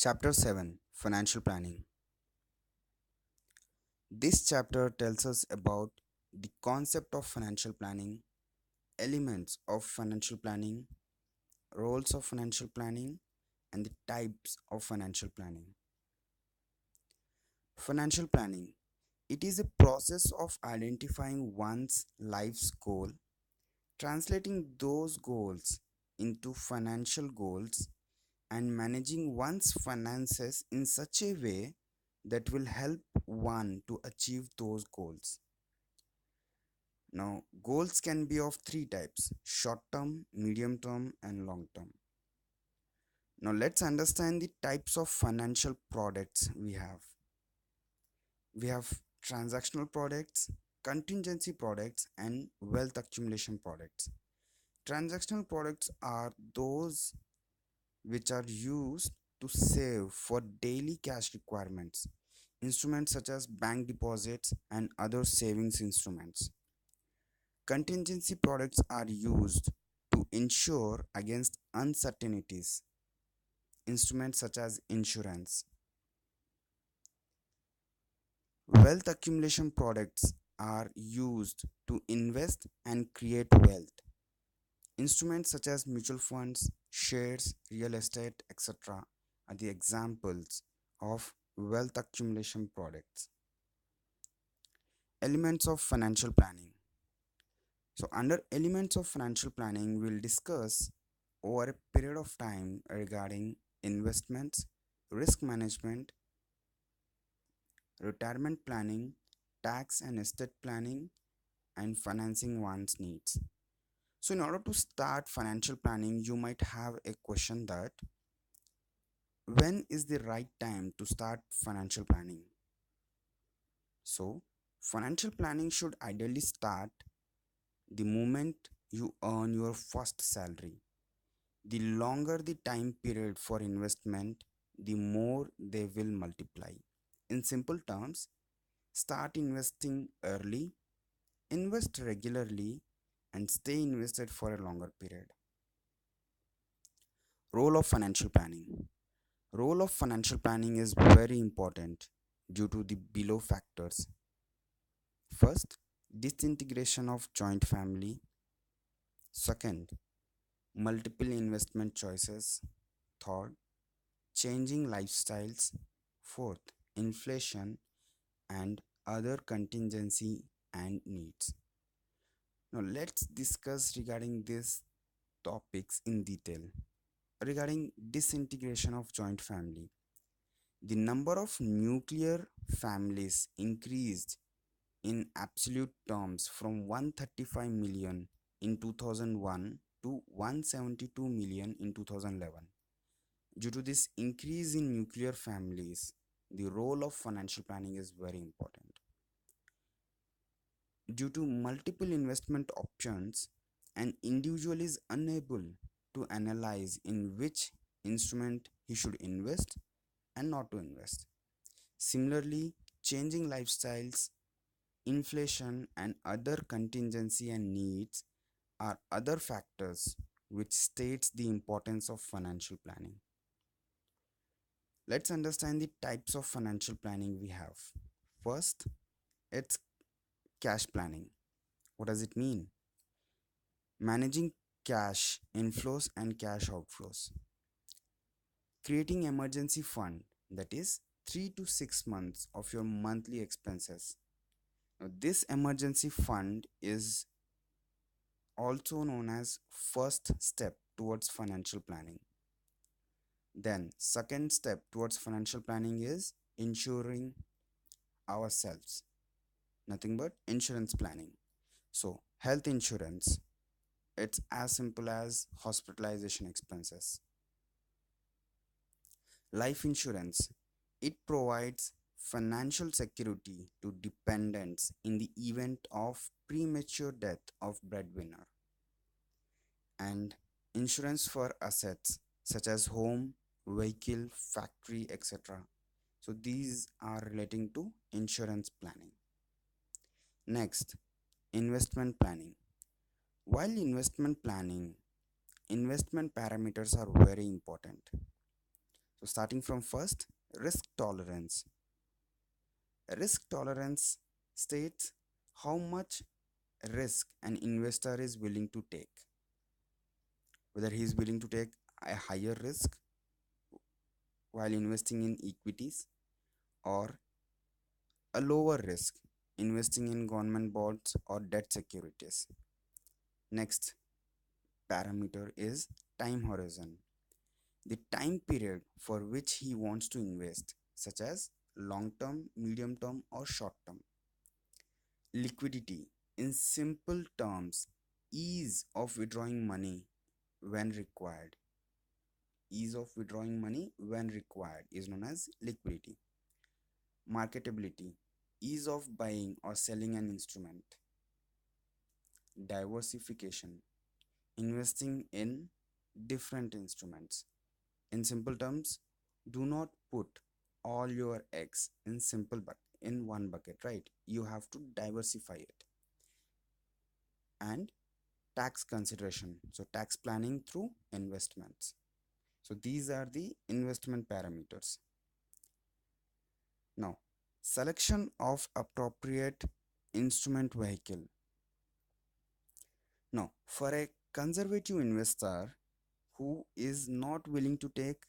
Chapter 7 Financial Planning. This chapter tells us about the concept of financial planning, elements of financial planning, roles of financial planning, and the types of financial planning. Financial planning. It is a process of identifying one's life's goal, translating those goals into financial goals, and managing one's finances in such a way that will help one to achieve those goals. Now, goals can be of three types: short term, medium term, and long term. Now, let's understand the types of financial products we have. We have transactional products, contingency products, and wealth accumulation products. Transactional products are those which are used to save for daily cash requirements, instruments such as bank deposits and other savings instruments. Contingency products are used to insure against uncertainties, instruments such as insurance. Wealth accumulation products are used to invest and create wealth. Instruments such as mutual funds, shares, real estate, etc. are the examples of wealth accumulation products. Elements of financial planning. So, under elements of financial planning, we'll discuss over a period of time regarding investments, risk management, retirement planning, tax and estate planning, and financing one's needs. So, in order to start financial planning, you might have a question that when is the right time to start financial planning? So, financial planning should ideally start the moment you earn your first salary. The longer the time period for investment, the more they will multiply. In simple terms, start investing early, invest regularly, and stay invested for a longer period. Role of financial planning. Role of financial planning is very important due to the below factors. First, disintegration of joint family. Second, multiple investment choices. Third, changing lifestyles. Fourth, inflation and other contingency and needs. Now let's discuss regarding these topics in detail. Regarding disintegration of joint family, the number of nuclear families increased in absolute terms from 135 million in 2001 to 172 million in 2011. Due to this increase in nuclear families, the role of financial planning is very important. Due to multiple investment options, an individual is unable to analyze in which instrument he should invest and not to invest. Similarly, changing lifestyles, inflation, and other contingency and needs are other factors which states the importance of financial planning. Let's understand the types of financial planning we have. First, it's cash planning. What does it mean? Managing cash inflows and cash outflows. Creating emergency fund, that is 3 to 6 months of your monthly expenses. Now, this emergency fund is also known as first step towards financial planning. Then second step towards financial planning is insuring ourselves. Nothing but insurance planning. So health insurance, it's as simple as hospitalization expenses. Life insurance, it provides financial security to dependents in the event of premature death of breadwinner. And insurance for assets such as home, vehicle, factory, etc. So these are relating to insurance planning. Next, investment planning. While investment planning, investment parameters are very important. So starting from first, risk tolerance. Risk tolerance states how much risk an investor is willing to take, whether he is willing to take a higher risk while investing in equities or a lower risk investing in government bonds or debt securities. Next parameter is time horizon, the time period for which he wants to invest, such as long term, medium term, or short term. Liquidity, in simple terms, ease of withdrawing money when required. Ease of withdrawing money when required is known as liquidity. Marketability, ease of buying or selling an instrument. Diversification, investing in different instruments. In simple terms, do not put all your eggs in in one bucket, right? You have to diversify it. And tax consideration, so tax planning through investments. So these are the investment parameters. Now, selection of appropriate instrument vehicle. Now, for a conservative investor who is not willing to take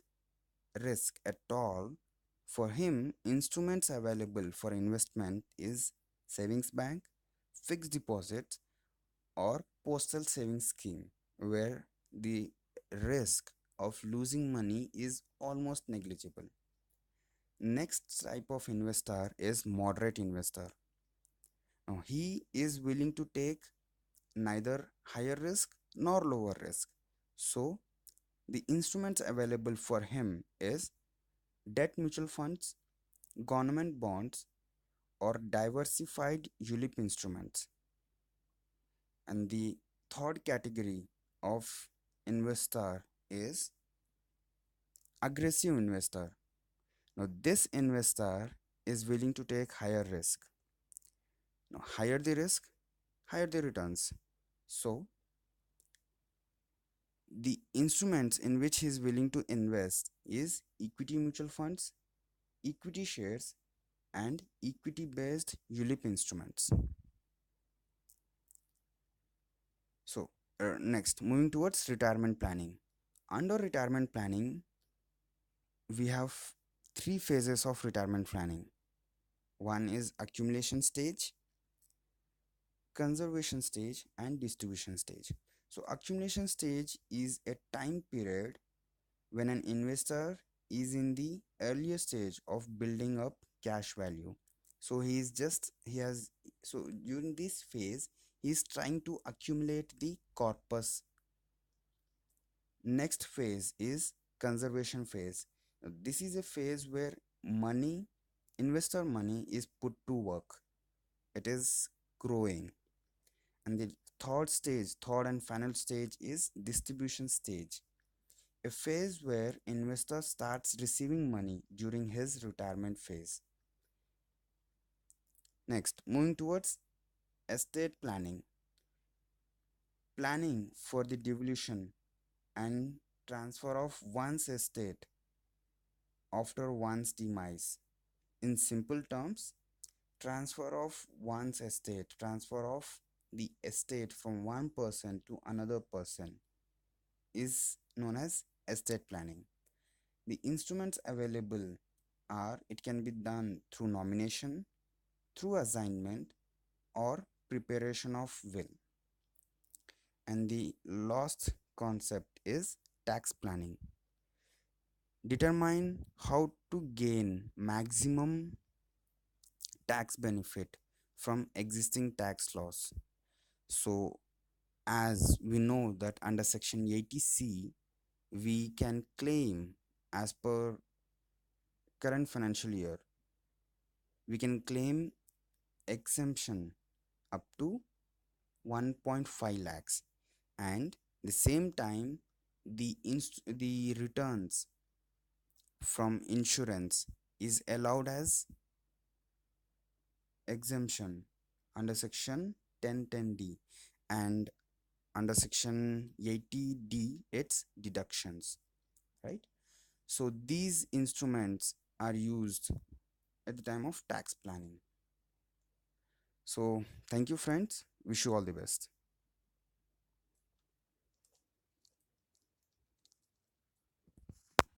risk at all, for him, instruments available for investment is savings bank, fixed deposit, or postal savings scheme, where the risk of losing money is almost negligible. Next type of investor is moderate investor. Now, he is willing to take neither higher risk nor lower risk. So, the instruments available for him is debt mutual funds, government bonds, or diversified ULIP instruments. And the third category of investor is aggressive investor. Now, this investor is willing to take higher risk. Now, higher the risk, higher the returns. So, the instruments in which he is willing to invest is equity mutual funds, equity shares, and equity based ULIP instruments. So, next, moving towards retirement planning. Under retirement planning, we have three phases of retirement planning. One is accumulation stage, conservation stage, and distribution stage. So, accumulation stage is a time period when an investor is in the earlier stage of building up cash value. So he has so during this phase he is trying to accumulate the corpus. Next phase is conservation phase. This is a phase where money, investor money, is put to work. It is growing. And the third and final stage is distribution stage, a phase where investor starts receiving money during his retirement phase. Next, moving towards estate planning. Planning for the devolution and transfer of one's estate after one's demise. In simple terms, transfer of the estate from one person to another person is known as estate planning. The instruments available are it can be done through nomination, through assignment, or preparation of will. And the last concept is tax planning. Determine how to gain maximum tax benefit from existing tax laws. So, as we know that under section 80C, we can claim, as per current financial year, we can claim exemption up to 1.5 lakhs, and the same time the returns from insurance is allowed as exemption under section 1010D, and under section 80D it's deductions, right? So these instruments are used at the time of tax planning. So thank you friends, wish you all the best.